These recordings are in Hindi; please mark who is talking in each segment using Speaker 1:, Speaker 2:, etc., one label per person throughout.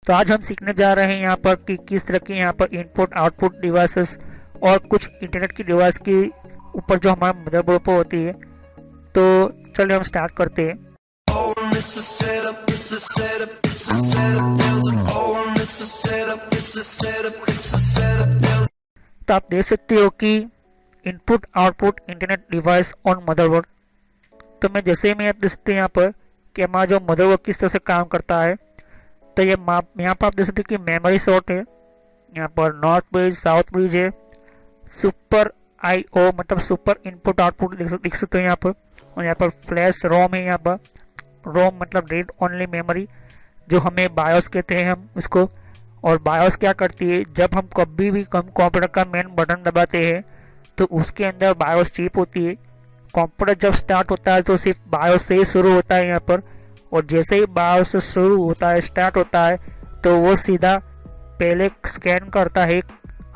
Speaker 1: तो आज हम सीखने जा रहे हैं यहाँ पर कि किस तरह के यहाँ पर इनपुट आउटपुट डिवाइसेस और कुछ इंटरनेट की डिवाइस के ऊपर जो हमारा मदरबोर्ड पर होती है। तो चलिए हम स्टार्ट करते हैं। तो आप देख सकते हो कि input output internet device on motherboard. तो मैं जैसे ही आप देख सकते हैं यहाँ पर कि हमारा जो मदरबोर्ड किस तरह से काम करता है। तो ये यहाँ पर आप देख सकते हैं कि मेमोरी स्लॉट है, यहाँ पर नॉर्थ ब्रिज साउथ ब्रिज है, सुपर IO मतलब सुपर इनपुट आउटपुट देख सकते हो यहाँ पर, और यहाँ पर फ्लैश रोम है, यहाँ पर रोम मतलब रीड ओनली मेमोरी जो हमें बायोस कहते हैं हम उसको। और बायोस क्या करती है, जब हम कभी भी कंप्यूटर का मेन बटन दबाते हैं तो उसके अंदर बायोस चिप होती है। कंप्यूटर जब स्टार्ट होता है तो सिर्फ बायोस से ही शुरू होता है यहाँ पर, और जैसे ही बायोस से शुरू होता है स्टार्ट होता है तो वो सीधा पहले स्कैन करता है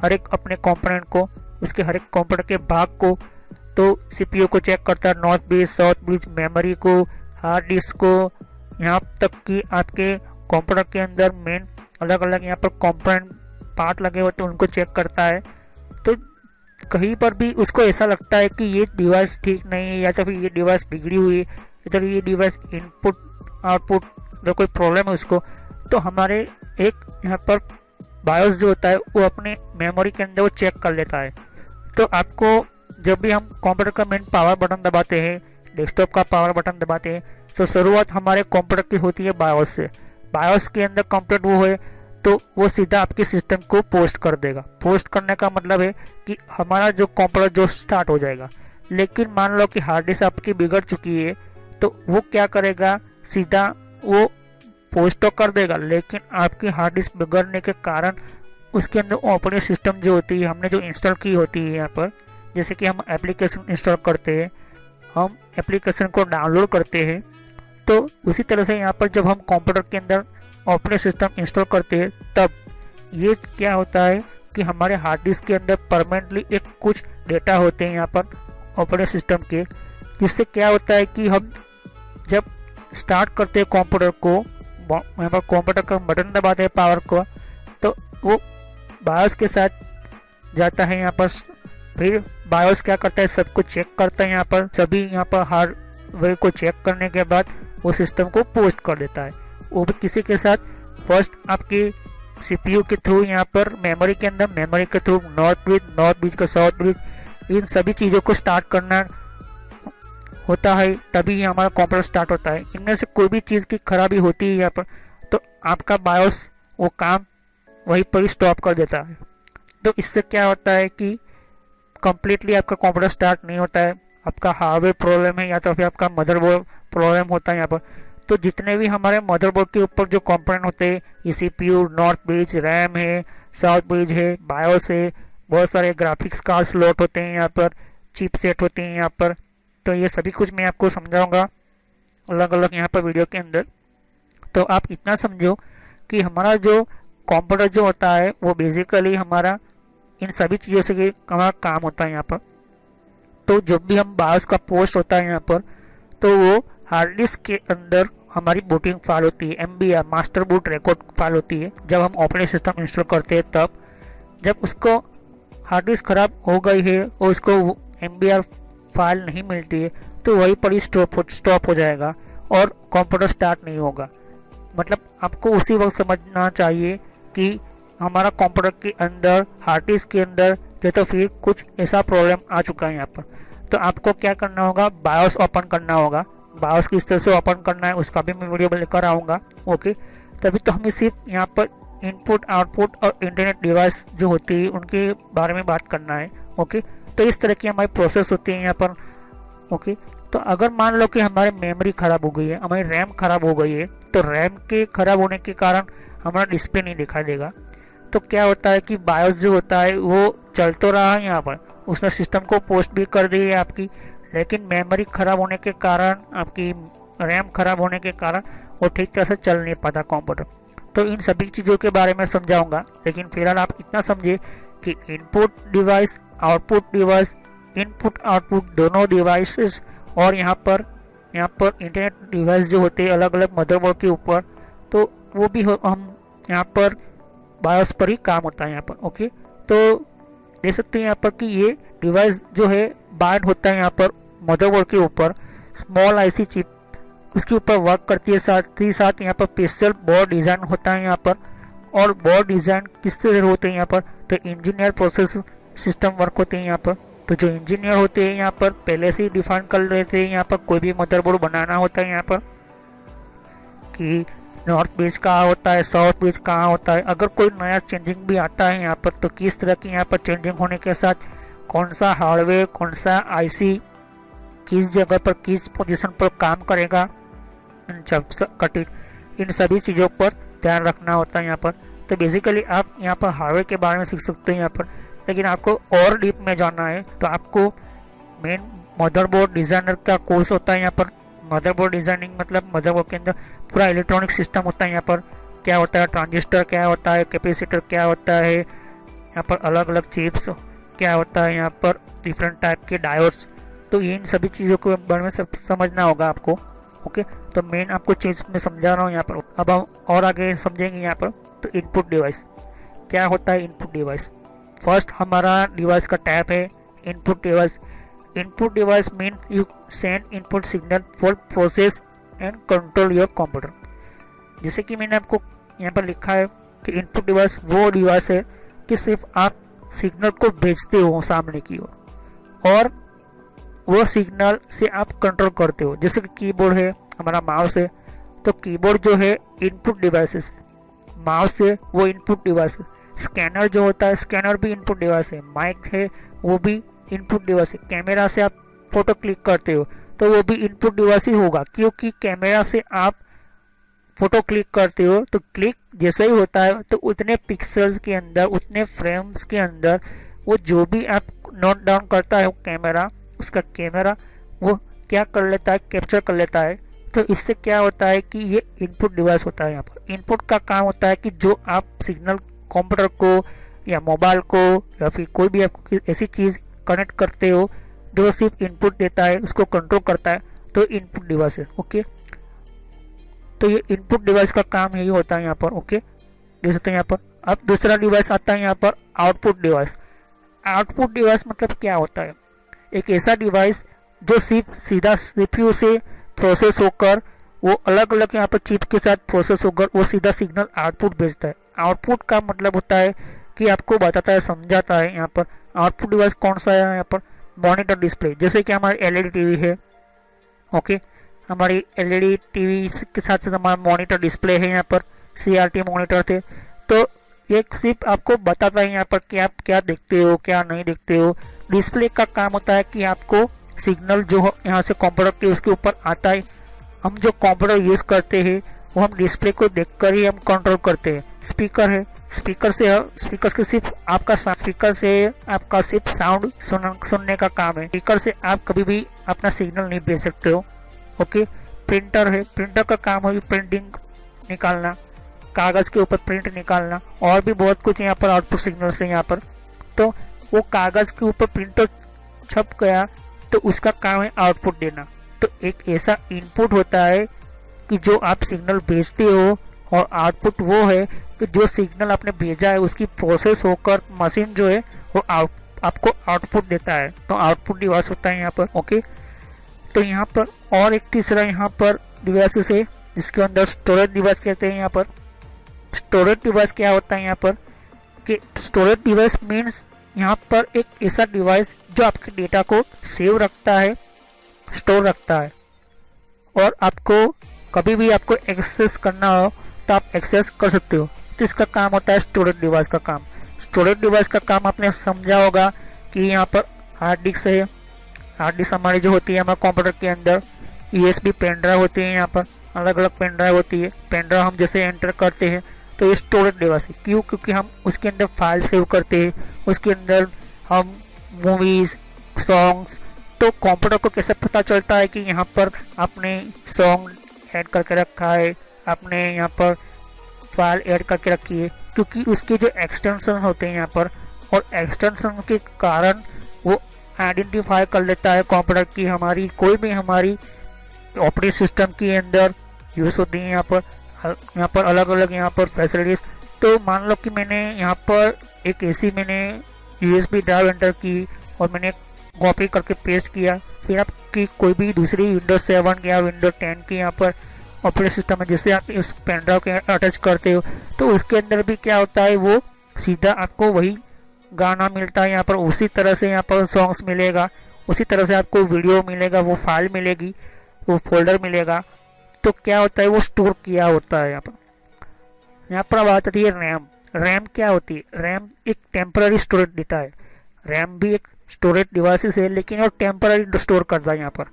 Speaker 1: हर एक अपने कंपोनेंट को, उसके हर एक कंप्यूटर के भाग को। तो CPU को चेक करता है, north bridge south bridge, memory को, हार्ड डिस्क को, यहाँ तक कि आपके कंप्यूटर के अंदर मेन अलग अलग यहाँ पर कंपोनेंट पार्ट लगे होते हैं उनको चेक करता है। तो कहीं पर भी उसको ऐसा लगता है कि ये डिवाइस ठीक नहीं है या फिर ये डिवाइस बिगड़ी हुई है, इधर ये डिवाइस इनपुट आउटपुट अगर कोई प्रॉब्लम है उसको, तो हमारे एक यहाँ पर बायोस जो होता है वो अपने मेमोरी के अंदर वो चेक कर लेता है। तो आपको जब भी हम कंप्यूटर का मेन पावर बटन दबाते हैं, डेस्कटॉप का पावर बटन दबाते हैं, तो शुरुआत हमारे कंप्यूटर की होती है बायोस से। बायोस के अंदर कंप्यूटर वो है तो वो सीधा आपके सिस्टम को पोस्ट कर देगा। पोस्ट करने का मतलब है कि हमारा जो कंप्यूटर जो स्टार्ट हो जाएगा। लेकिन मान लो कि हार्ड डिस्क आपकी बिगड़ चुकी है तो वो क्या करेगा, सीधा वो पोस्ट तो कर देगा, लेकिन आपकी हार्ड डिस्क बिगड़ने के कारण उसके अंदर ऑपरेटिंग सिस्टम जो होती है हमने जो इंस्टॉल की होती है यहाँ पर, जैसे कि हम एप्लीकेशन इंस्टॉल करते हैं, हम एप्लीकेशन को डाउनलोड करते हैं, तो उसी तरह से यहाँ पर जब हम कंप्यूटर के अंदर ऑपरेटिंग सिस्टम इंस्टॉल करते हैं तब ये क्या होता है कि हमारे हार्ड डिस्क के अंदर परमानेंटली एक कुछ डेटा होते हैं यहाँ पर ऑपरेटिंग सिस्टम के, जिससे क्या होता है कि हम जब स्टार्ट करते हैं कंप्यूटर को, यहाँ पर कंप्यूटर का बटन दबाते हैं पावर को, तो वो बायोस के साथ जाता है यहाँ पर। फिर बायोस क्या करता है, सबको चेक करता है यहाँ पर, सभी यहाँ पर हार्डवेयर को चेक करने के बाद वो सिस्टम को पोस्ट कर देता है। वो भी किसी के साथ, फर्स्ट आपके CPU के थ्रू, यहाँ पर मेमोरी के अंदर मेमोरी के थ्रू नॉर्थ ब्रिज का साउथ ब्रिज, इन सभी चीज़ों को स्टार्ट करना होता है, तभी हमारा कंप्यूटर स्टार्ट होता है। इनमें से कोई भी चीज़ की खराबी होती है यहाँ पर तो आपका बायोस वो काम वहीं पर ही स्टॉप कर देता है। तो इससे क्या होता है कि कंप्लीटली आपका कंप्यूटर स्टार्ट नहीं होता है, आपका हार्डवेयर प्रॉब्लम है या तो फिर आपका मदरबोर्ड प्रॉब्लम होता है यहाँ पर। तो जितने भी हमारे मदरबोर्ड के ऊपर जो कंपोनेंट होते हैं, ये CPU, नॉर्थ ब्रिज, रैम है, साउथ ब्रिज है, बायोस है, बहुत सारे ग्राफिक्स कार्ड स्लॉट होते हैं यहाँ पर, चिप सेट होते हैं यहाँ पर। तो ये सभी कुछ मैं आपको समझाऊंगा अलग अलग यहाँ पर वीडियो के अंदर। तो आप इतना समझो कि हमारा जो कंप्यूटर जो होता है वो बेसिकली हमारा इन सभी चीज़ों से हमारा काम होता है यहाँ पर। तो जब भी हम बायोस का पोस्ट होता है यहाँ पर तो वो हार्ड डिस्क के अंदर हमारी बूटिंग फाइल होती है, MBR master boot record file होती है। जब हम ऑपरेटिंग सिस्टम इंस्टॉल करते हैं तब जब उसको हार्ड डिस्क खराब हो गई है और उसको MBR फाइल नहीं मिलती है तो वहीं पर ही स्टॉप हो जाएगा और कंप्यूटर स्टार्ट नहीं होगा। मतलब आपको उसी वक्त समझना चाहिए कि हमारा कंप्यूटर के अंदर हार्ड डिस्क के अंदर तो फिर कुछ ऐसा प्रॉब्लम आ चुका है यहाँ पर। तो आपको क्या करना होगा, बायोस ओपन करना होगा। बायोस किस तरह से ओपन करना है उसका भी मैं वीडियो लेकर आऊँगा। ओके, तभी तो हमें सिर्फ यहाँ पर इनपुट आउटपुट और इंटरनेट डिवाइस जो होती है उनके बारे में बात करना है। ओके, तो इस तरह की हमारी प्रोसेस होती है यहाँ पर। ओके, तो अगर मान लो कि हमारी मेमोरी ख़राब हो गई है, हमारी रैम ख़राब हो गई है, तो रैम के ख़राब होने के कारण हमारा डिस्प्ले नहीं दिखाई देगा। तो क्या होता है कि बायोस जो होता है वो चल तो रहा है यहाँ पर, उसने सिस्टम को पोस्ट भी कर दी है आपकी, लेकिन मेमोरी ख़राब होने के कारण, आपकी रैम ख़राब होने के कारण वो ठीक तरह से चल नहीं पाता कंप्यूटर। तो इन सभी चीज़ों के बारे में समझाऊंगा, लेकिन फिलहाल आप इतना समझिए कि input device, output device, input output दोनों डिवाइसेस और यहाँ पर इंटरनेट डिवाइस जो होते हैं अलग अलग मदरबोर्ड के ऊपर, तो वो भी हम यहाँ पर बायोस पर ही काम होता है यहाँ पर। ओके, तो देख सकते हैं यहाँ पर कि ये डिवाइस जो है बाइंड होता है यहाँ पर मदरबोर्ड के ऊपर, स्मॉल आईसी चिप उसके ऊपर वर्क करती है। साथ ही साथ यहाँ पर स्पेशल बोर्ड डिज़ाइन होता है यहाँ पर। और बोर्ड डिज़ाइन किस तरह होते हैं यहाँ पर, तो इंजीनियर प्रोसेस सिस्टम वर्क होते हैं यहाँ पर। तो जो इंजीनियर होते हैं यहाँ पर पहले से ही डिफाइन कर लेते हैं यहाँ पर कोई भी मदरबोर्ड बनाना होता है यहाँ पर कि नॉर्थ पेज कहाँ होता है, साउथ पेज कहाँ होता है। अगर कोई नया चेंजिंग भी आता है यहाँ पर तो किस तरह की यहाँ पर चेंजिंग होने के साथ कौन सा हार्डवेयर, कौन सा आईसी किस जगह पर किस पोजीशन पर काम करेगा, इन सभी चीज़ों पर ध्यान रखना होता है यहाँ पर। तो बेसिकली आप यहाँ पर हार्डवेयर के बारे में सीख सकते हैं यहाँ पर। लेकिन आपको और डीप में जानना है तो आपको मेन मदरबोर्ड डिज़ाइनर का कोर्स होता है यहाँ पर। मदरबोर्ड डिज़ाइनिंग मतलब मदरबोर्ड के अंदर पूरा इलेक्ट्रॉनिक सिस्टम होता है यहाँ पर, क्या होता है, ट्रांजिस्टर क्या होता है, कैपेसिटर क्या होता है, यहाँ पर अलग अलग चिप्स क्या होता है, यहाँ पर डिफरेंट टाइप के डायोड्स। तो इन सभी चीज़ों के बारे में सब समझना होगा आपको। ओके, तो मेन आपको चीज़ में समझा रहा हूँ यहाँ पर। अब हम और आगे समझेंगे यहाँ पर। तो इनपुट डिवाइस क्या होता है। इनपुट डिवाइस फर्स्ट हमारा डिवाइस का टैप है input device. Input device means you send input signal for process and control your computer. जैसे कि मैंने आपको यहाँ पर लिखा है कि इनपुट डिवाइस वो डिवाइस है कि सिर्फ आप सिग्नल को भेजते हो सामने की ओर और वो सिग्नल से आप कंट्रोल करते हो। जैसे कि कीबोर्ड है, हमारा माउस है, तो कीबोर्ड जो है इनपुट डिवाइस है, माउस है वो इनपुट डिवाइस है। स्कैनर जो होता है, स्कैनर भी इनपुट डिवाइस है। माइक है वो भी इनपुट डिवाइस है। कैमरा से आप फोटो क्लिक करते हो तो वो भी इनपुट डिवाइस ही होगा, क्योंकि कैमरा से आप फोटो क्लिक करते हो तो क्लिक जैसे ही होता है तो उतने पिक्सल्स के अंदर, उतने फ्रेम्स के अंदर वो जो भी आप नोट डाउन करता है कैमरा, उसका कैमरा वो क्या कर लेता है, कैप्चर कर लेता है। तो इससे क्या होता है कि ये इनपुट डिवाइस होता है। यहाँ पर इनपुट का काम होता है कि जो आप सिग्नल कंप्यूटर को या मोबाइल को या फिर कोई भी आप ऐसी चीज़ कनेक्ट करते हो जो सिर्फ इनपुट देता है, उसको कंट्रोल करता है, तो इनपुट डिवाइस है। ओके, तो ये इनपुट डिवाइस का काम यही होता है यहाँ पर। ओके, देख सकते हैं यहाँ पर। अब दूसरा डिवाइस आता है यहाँ पर आउटपुट डिवाइस। आउटपुट डिवाइस मतलब क्या होता है, एक ऐसा डिवाइस जो सिर्फ सीधा सीपीयू से प्रोसेस होकर वो अलग अलग यहाँ पर चिप के साथ प्रोसेस होकर वो सीधा सिग्नल आउटपुट भेजता है। आउटपुट का मतलब होता है कि आपको बताता है, समझाता है यहाँ पर। आउटपुट डिवाइस कौन सा है यहाँ पर, मॉनिटर डिस्प्ले। जैसे कि हमारी एलईडी टीवी है। ओके, हमारी एलईडी टीवी के साथ साथ हमारा मॉनिटर डिस्प्ले है यहाँ पर, सीआरटी मॉनिटर थे। तो ये सिर्फ आपको बताता है यहाँ पर कि आप क्या देखते हो क्या नहीं देखते हो। डिस्प्ले का काम होता है कि आपको सिग्नल जो यहाँ से कंप्यूटर के उसके ऊपर आता है, हम जो कंप्यूटर यूज करते हैं वो हम डिस्प्ले को देखकर ही हम कंट्रोल करते हैं। स्पीकर है, स्पीकर से सिर्फ आपका स्पीकर से आपका सिर्फ साउंड सुनने का काम है। स्पीकर से आप कभी भी अपना सिग्नल नहीं भेज सकते हो। ओके, प्रिंटर है, प्रिंटर का काम है प्रिंटिंग निकालना, कागज के ऊपर प्रिंट निकालना, और भी बहुत कुछ यहाँ पर आउटपुट सिग्नल से यहाँ पर। तो वो कागज के ऊपर प्रिंटर छप गया तो उसका काम है आउटपुट देना। तो एक ऐसा इनपुट होता है कि जो आप सिग्नल भेजते हो, और आउटपुट वो है कि जो सिग्नल आपने भेजा है उसकी प्रोसेस होकर मशीन जो है वो आपको आउटपुट देता है। तो आउटपुट डिवाइस होता है यहाँ पर। ओके, तो यहाँ पर और एक तीसरा यहाँ पर डिवाइसेस है जिसके अंदर स्टोरेज डिवाइस कहते हैं। यहाँ पर स्टोरेज डिवाइस क्या होता है यहाँ पर कि स्टोरेज डिवाइस मीन्स यहाँ पर एक ऐसा डिवाइस जो आपके डेटा को सेव रखता है, स्टोर रखता है, और आपको कभी भी आपको एक्सेस करना हो तो आप एक्सेस कर सकते हो। तो इसका काम होता है स्टोरेज डिवाइस का काम। स्टोरेज डिवाइस का काम आपने समझा होगा कि यहाँ पर हार्ड डिस्क है। हार्ड डिस्क हमारी जो होती है हमारे कंप्यूटर के अंदर यूएसबी पेन ड्राइव होती है। यहाँ पर अलग अलग पेन ड्राइव होती है। पेन ड्राइव हम जैसे एंटर करते हैं तो ये स्टोरेज डिवाइस है। क्यों? क्योंकि हम उसके अंदर फाइल सेव करते हैं, उसके अंदर हम मूवीज, सॉन्ग्स। तो कंप्यूटर को कैसे पता चलता है कि यहाँ पर आपने सॉन्ग ऐड करके रखा है, आपने यहाँ पर फाइल ऐड करके रखी है? क्योंकि उसके जो एक्सटेंशन होते हैं यहाँ पर, और एक्सटेंशन के कारण वो आइडेंटिफाई कर लेता है कंप्यूटर की हमारी कोई भी हमारी ऑपरेटिंग सिस्टम के अंदर यूज होती है। यहाँ पर अलग अलग यहाँ पर फैसिलिटीज तो मान लो कि मैंने यहाँ पर एक ऐसी मैंने यूएसबी ड्राइव एंटर की और मैंने कॉपी करके पेस्ट किया। फिर आपकी कोई भी दूसरी विंडोज 7 या विंडोज 10 की यहाँ पर ऑपरेटिंग सिस्टम है, जिससे आप इस पेन ड्राइव के अटैच करते हो, तो उसके अंदर भी क्या होता है, वो सीधा आपको वही गाना मिलता है यहाँ पर, उसी तरह से यहाँ पर सॉन्ग्स मिलेगा, उसी तरह से आपको वीडियो मिलेगा, वो फाइल मिलेगी, वो फोल्डर मिलेगा। तो क्या होता है, वो स्टोर किया होता है यहाँ पर अब बात आती है रैम। रैम क्या होती है? रैम एक टेम्पररी स्टोरेज डेटा है। रैम भी एक स्टोरेज डिवाइसेस है, लेकिन वो टेम्पररी स्टोर करता है यहाँ पर।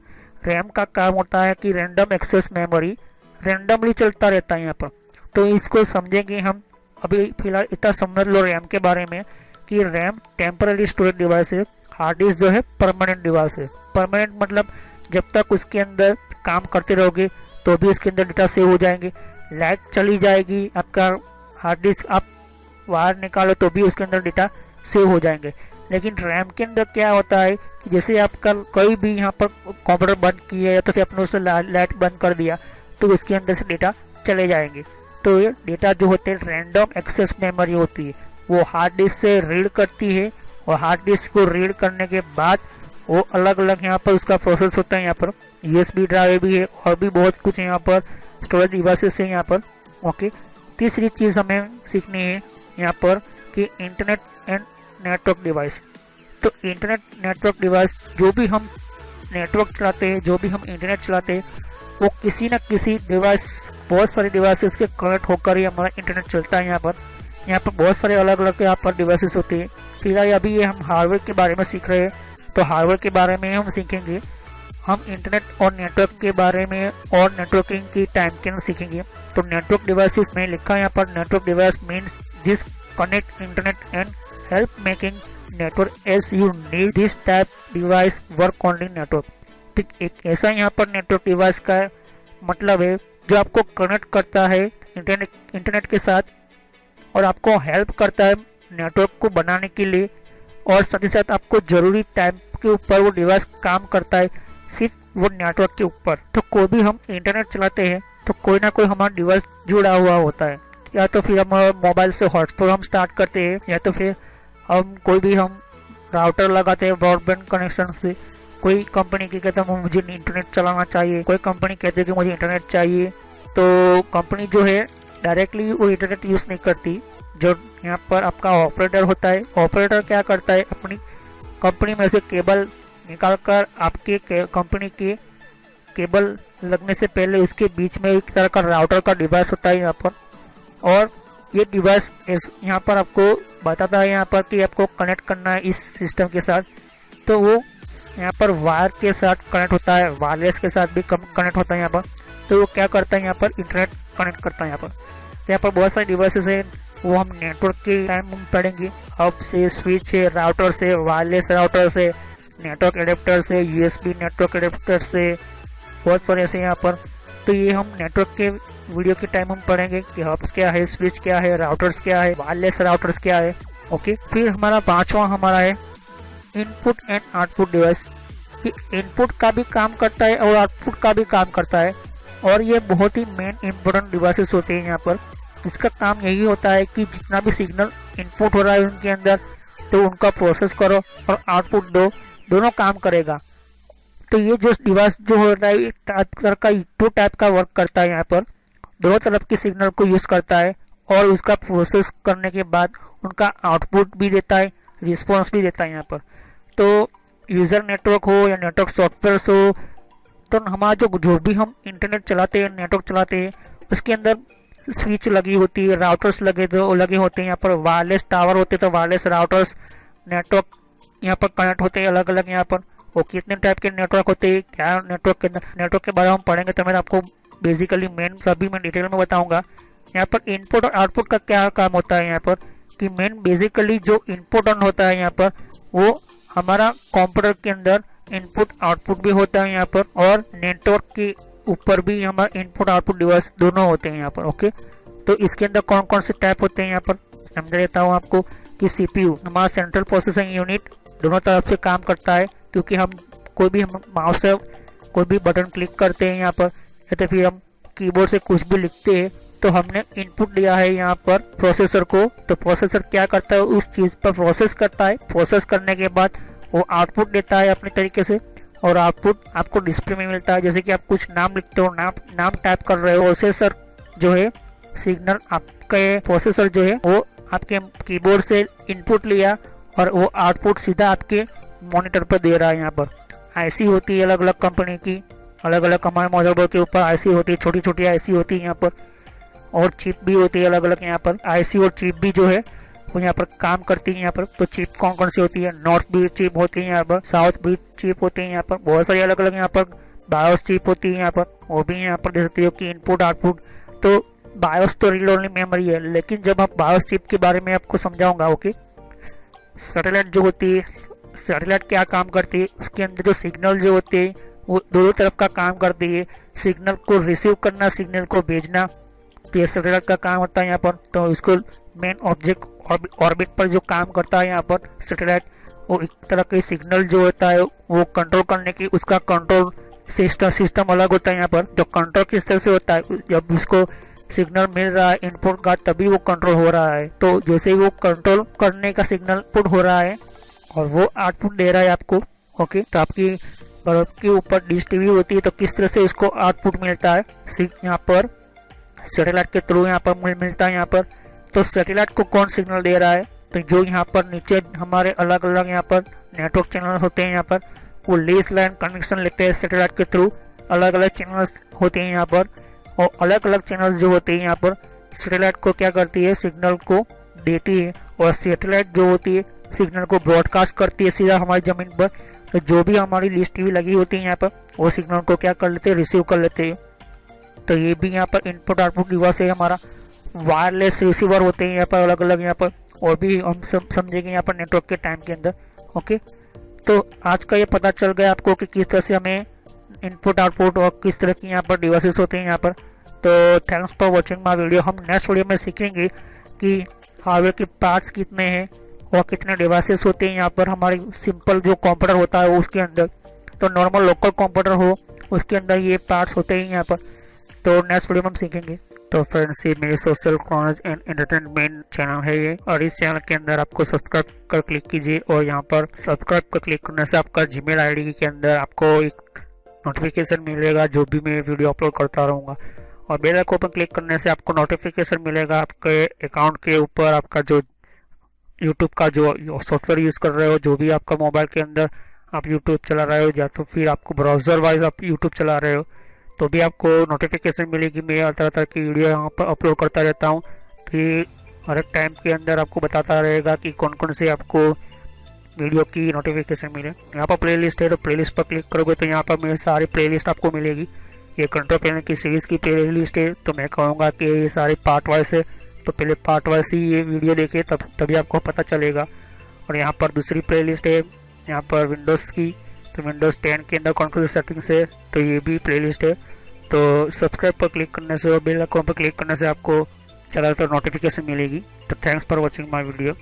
Speaker 1: रैम का काम होता है कि रैंडम एक्सेस मेमोरी रैंडमली चलता रहता है यहाँ पर। तो इसको समझेंगे हम। अभी फिलहाल इतना समझ लो रैम के बारे में कि रैम टेम्पररी स्टोरेज डिवाइस है, हार्ड डिस्क जो है परमानेंट डिवाइस है। परमानेंट मतलब जब तक उसके अंदर काम करते रहोगे तो भी उसके अंदर डेटा सेव हो जाएंगे। लाइट चली जाएगी, आपका हार्ड डिस्क आप बाहर निकालो तो भी उसके अंदर डेटा सेव हो जाएंगे। लेकिन रैम के अंदर क्या होता है कि जैसे आपका कोई भी यहाँ पर कंप्यूटर बंद किया या तो फिर आपने उससे लाइट बंद कर दिया तो उसके अंदर से डेटा चले जाएंगे। तो ये डेटा जो होते हैं रैंडम एक्सेस मेमोरी होती है, वो हार्ड डिस्क से रीड करती है और हार्ड डिस्क को रीड करने के बाद वो अलग अलग यहाँ पर उसका प्रोसेस होता है। यहाँ पर यूएसबी ड्राइव भी है और भी बहुत कुछ है यहाँ पर, स्टोरेज डिवाइसेस है यहाँ पर। ओके, तीसरी चीज़ हमें सीखनी है यहाँ पर कि इंटरनेट एंड नेटवर्क डिवाइस। तो इंटरनेट नेटवर्क डिवाइस, जो भी हम नेटवर्क चलाते हैं, जो भी हम इंटरनेट चलाते हैं, वो किसी न किसी डिवाइस, बहुत सारे डिवाइसेस के कनेक्ट होकर ही हमारा इंटरनेट चलता है। यहाँ पर बहुत सारे अलग अलग यहाँ पर डिवाइसेस होते हैं। फिलहाल अभी ये हम हार्डवेयर के बारे में सीख रहे हैं, तो हार्डवेयर के बारे में हम सीखेंगे। हम इंटरनेट और नेटवर्क के बारे में और नेटवर्किंग की टाइम के सीखेंगे। तो नेटवर्क डिवाइसेस में लिखा है यहाँ पर, network device means this connect internet and help making network as you need this type device work only network. ठीक, एक ऐसा यहाँ पर नेटवर्क डिवाइस का मतलब है जो आपको कनेक्ट करता है इंटरनेट के साथ और आपको हेल्प करता है नेटवर्क को बनाने के लिए, और साथ ही साथ आपको जरूरी टाइम के ऊपर वो डिवाइस काम करता है, सिर्फ वो नेटवर्क के ऊपर। तो कोई भी हम इंटरनेट चलाते हैं तो कोई ना कोई हमारा डिवाइस जुड़ा हुआ होता है, या तो फिर हम मोबाइल से हॉटस्पॉट हम स्टार्ट करते हैं, या तो फिर हम कोई भी हम राउटर लगाते हैं ब्रॉडबैंड कनेक्शन से। कोई कंपनी की कहता है मुझे इंटरनेट चलाना चाहिए, कोई कंपनी कहती है कि मुझे इंटरनेट चाहिए। तो कंपनी जो है डायरेक्टली वो इंटरनेट यूज़ नहीं करती। जो यहाँ पर आपका ऑपरेटर होता है, ऑपरेटर क्या करता है, अपनी कंपनी में से केबल निकाल कर आपके कंपनी के केबल लगने से पहले उसके बीच में एक तरह का राउटर का डिवाइस होता है यहाँ पर, और ये डिवाइस यहाँ पर आपको बताता है यहाँ पर कि आपको कनेक्ट करना है इस सिस्टम के साथ। तो वो यहाँ पर वायर के साथ कनेक्ट होता है, वायरलेस के साथ भी कनेक्ट होता है यहाँ पर। तो वो क्या करता है यहाँ पर, इंटरनेट कनेक्ट करता है यहाँ पर। तो यहाँ पर बहुत सारे डिवाइसेस है, वो हम नेटवर्क के टाइम पढ़ेंगे। हब से, स्विच है, राउटर से, वायरलेस राउटर से, नेटवर्क एडेप्टर से, यूएसबी नेटवर्क एडेप्टर से, बहुत सारे ऐसे यहाँ पर। तो ये हम नेटवर्क के वीडियो के टाइम हम पढ़ेंगे कि हब्स क्या है, स्विच क्या है, राउटर्स क्या है, वायरलेस राउटर्स क्या है। ओके, फिर हमारा पांचवा हमारा है input and output device. Input का भी काम करता है और आउटपुट का भी काम करता है, और ये बहुत ही मेन इम्पोर्टेंट डिवाइसेस होते हैं यहाँ पर। इसका काम यही होता है कि जितना भी सिग्नल इनपुट हो रहा है उनके अंदर, तो उनका प्रोसेस करो और आउटपुट दो, दोनों काम करेगा। तो ये जो डिवाइस जो होता है एक तरह का टू टाइप का वर्क करता है यहाँ पर, दोनों तरफ के सिग्नल को यूज करता है और उसका प्रोसेस करने के बाद उनका आउटपुट भी देता है, रिस्पॉन्स भी देता है यहाँ पर। तो यूजर नेटवर्क हो या नेटवर्क सॉफ्टवेयर हो, तो हमारा जो भी हम इंटरनेट चलाते हैं, नेटवर्क चलाते हैं, उसके अंदर स्विच लगी होती है, राउटर्स लगे होते हैं यहाँ पर, वायरलेस टावर होते हैं तो वायरलेस राउटर्स, नेटवर्क यहाँ पर कनेक्ट होते हैं अलग अलग यहाँ पर। वो कितने टाइप के नेटवर्क होते हैं, क्या नेटवर्क के बारे में हम पढ़ेंगे, तो मैं आपको बेसिकली मेन सभी मैं डिटेल में बताऊंगा। यहाँ पर इनपुट और आउटपुट का क्या काम होता है यहाँ पर, कि मेन बेसिकली जो इनपुट ऑन होता है यहाँ पर, वो हमारा कंप्यूटर के अंदर इनपुट आउटपुट भी होता है यहाँ पर, और नेटवर्क के ऊपर भी हमारा इनपुट आउटपुट डिवाइस दोनों होते हैं यहाँ पर। ओके, तो इसके अंदर कौन कौन से टाइप होते हैं यहाँ पर समझ देता हूँ आपको। कि सीपीयू हमारा सेंट्रल प्रोसेसिंग यूनिट दोनों तरफ से काम करता है, क्योंकि हम कोई भी हम माउस से कोई भी बटन क्लिक करते हैं यहाँ पर, या तो फिर हम कीबोर्ड से कुछ भी लिखते हैं तो हमने इनपुट दिया है यहाँ पर प्रोसेसर को, तो प्रोसेसर क्या करता है, उस चीज पर प्रोसेस करता है। प्रोसेस करने के बाद वो आउटपुट देता है अपने तरीके से, और आउटपुट आपको डिस्प्ले में मिलता है। जैसे कि आप कुछ नाम लिखते हो, नाम टाइप कर रहे हो, प्रोसेसर जो है सिग्नल, आपके प्रोसेसर जो है वो आपके कीबोर्ड से इनपुट लिया और वो आउटपुट सीधा आपके मॉनिटर पर दे रहा है। यहाँ पर आईसी होती है अलग अलग कंपनी की, अलग अलग हमारे मदरबोर्ड के ऊपर आईसी होती है, छोटी छोटी आईसी होती है यहाँ पर, और चिप भी होती है अलग अलग। यहाँ पर आईसी और चिप भी जो है वो यहाँ पर काम करती है। यहाँ पर तो चिप कौन कौन सी होती है, नॉर्थ भी चिप होती है, यहाँ पर साउथ भी चिप होती है, यहाँ पर बहुत सारी अलग अलग यहाँ पर बायोस चिप होती है यहाँ पर, वो भी यहाँ पर दे सकती हो कि इनपुट आउटपुट। तो बायोस तो रीड ओनली मेमोरी है, लेकिन जब आप बायोस चिप के बारे में आपको समझाऊंगा। ओके, सैटेलाइट जो होती है, सैटेलाइट क्या काम करती है, उसके अंदर जो सिग्नल जो होते हैं वो दोनों तरफ का काम करती है। सिग्नल को रिसीव करना, सिग्नल को भेजना, तो ये सैटेलाइट का काम होता है यहाँ पर। तो इसको मेन ऑब्जेक्ट ऑर्बिट पर जो काम करता है यहाँ पर सैटेलाइट, वो एक तरह के सिग्नल जो होता है वो कंट्रोल करने की, उसका कंट्रोल सिस्टम अलग होता है यहाँ पर। जो कंट्रोल किस तरह से होता है, जब उसको सिग्नल मिल रहा है इनपुट का तभी वो कंट्रोल हो रहा है। तो जैसे ही वो कंट्रोल करने का सिग्नल पुट हो रहा है और वो आउटपुट दे रहा है आपको। ओके, तो आपकी बल्ब के ऊपर डिश टीवी होती है, तो किस तरह से उसको आउटपुट मिलता है यहाँ पर सैटेलाइट के थ्रू यहाँ पर मिलता है यहाँ पर। तो सैटेलाइट को कौन सिग्नल दे रहा है, तो जो यहाँ पर नीचे हमारे अलग अलग यहाँ पर नेटवर्क चैनल होते हैं यहाँ पर, वो लीज लाइन कनेक्शन लेते हैं सैटेलाइट के थ्रू। अलग अलग चैनल्स होते हैं यहाँ पर, और अलग अलग चैनल जो होते हैं यहाँ पर सैटेलाइट को क्या करती है, सिग्नल को देती है, और सैटेलाइट जो होती है सिग्नल को ब्रॉडकास्ट करती है सीधा हमारी जमीन पर। तो जो भी हमारी लिस्ट टीवी लगी होती है यहाँ पर, वो सिग्नल को क्या कर लेते हैं, रिसीव कर लेते हैं। तो ये भी यहाँ पर इनपुट आउटपुट डिवाइस है हमारा। वायरलेस रिसीवर होते हैं यहाँ पर अलग अलग यहाँ पर, और भी हम सब समझेंगे यहाँ पर नेटवर्क के टाइम के अंदर। ओके, तो आज का ये पता चल गया आपको कि किस तरह से हमें इनपुट आउटपुट और किस तरह की यहाँ पर डिवाइसेस होते हैं यहाँ पर। तो thanks for watching my video. हम नेक्स्ट वीडियो में सीखेंगे कि हार्डवेयर के पार्ट्स कितने हैं और कितने डिवाइसेस होते हैं यहाँ पर। हमारी सिंपल जो कंप्यूटर होता है उसके अंदर, तो नॉर्मल लोकल कंप्यूटर हो उसके अंदर ये पार्ट्स होते हैं यहाँ पर। तो नेक्स्ट वीडियो में हम सीखेंगे। तो फ्रेंड्स, ये मेरे social knowledge and entertainment channel है ये, और इस चैनल के अंदर आपको सब्सक्राइब कर क्लिक कीजिए, और यहाँ पर सब्सक्राइब कर क्लिक करने से आपका जीमेल आईडी के अंदर आपको एक नोटिफिकेशन मिलेगा जो भी मैं वीडियो अपलोड करता रहूँगा। और बेल आइकन पर क्लिक करने से आपको नोटिफिकेशन मिलेगा आपके अकाउंट के ऊपर। आपका जो यूट्यूब का जो सॉफ्टवेयर यूज़ कर रहे हो, जो भी आपका मोबाइल के अंदर आप यूट्यूब चला रहे हो, या तो फिर आपको ब्राउज़र वाइज आप यूट्यूब चला रहे हो, तो भी आपको नोटिफिकेशन मिलेगी। मैं तरह तरह की वीडियो यहाँ पर अपलोड करता रहता हूँ, तो ये हर एक टाइम के अंदर आपको बताता रहेगा कि कौन कौन से आपको वीडियो की नोटिफिकेशन मिले। यहाँ पर प्लेलिस्ट है, तो प्लेलिस्ट पर क्लिक करोगे तो यहाँ पर मेरी सारी प्लेलिस्ट आपको मिलेगी। ये कंट्रोल पैनल की सीरीज़ की प्लेलिस्ट है, तो मैं कहूँगा कि ये सारे पार्ट वाइज है, तो पहले पार्ट वाइज ही ये वीडियो देखे तभी आपको पता चलेगा। और यहाँ पर दूसरी प्लेलिस्ट है यहाँ पर विंडोज़ की, तो विंडोज़ 10 के अंदर कौन कौन सी सेटिंग्स है, तो ये भी प्लेलिस्ट है। तो सब्सक्राइब पर क्लिक करने से और बेल आइकन पर क्लिक करने से आपको ज़्यादातर नोटिफिकेशन मिलेगी। तो thanks for watching my video.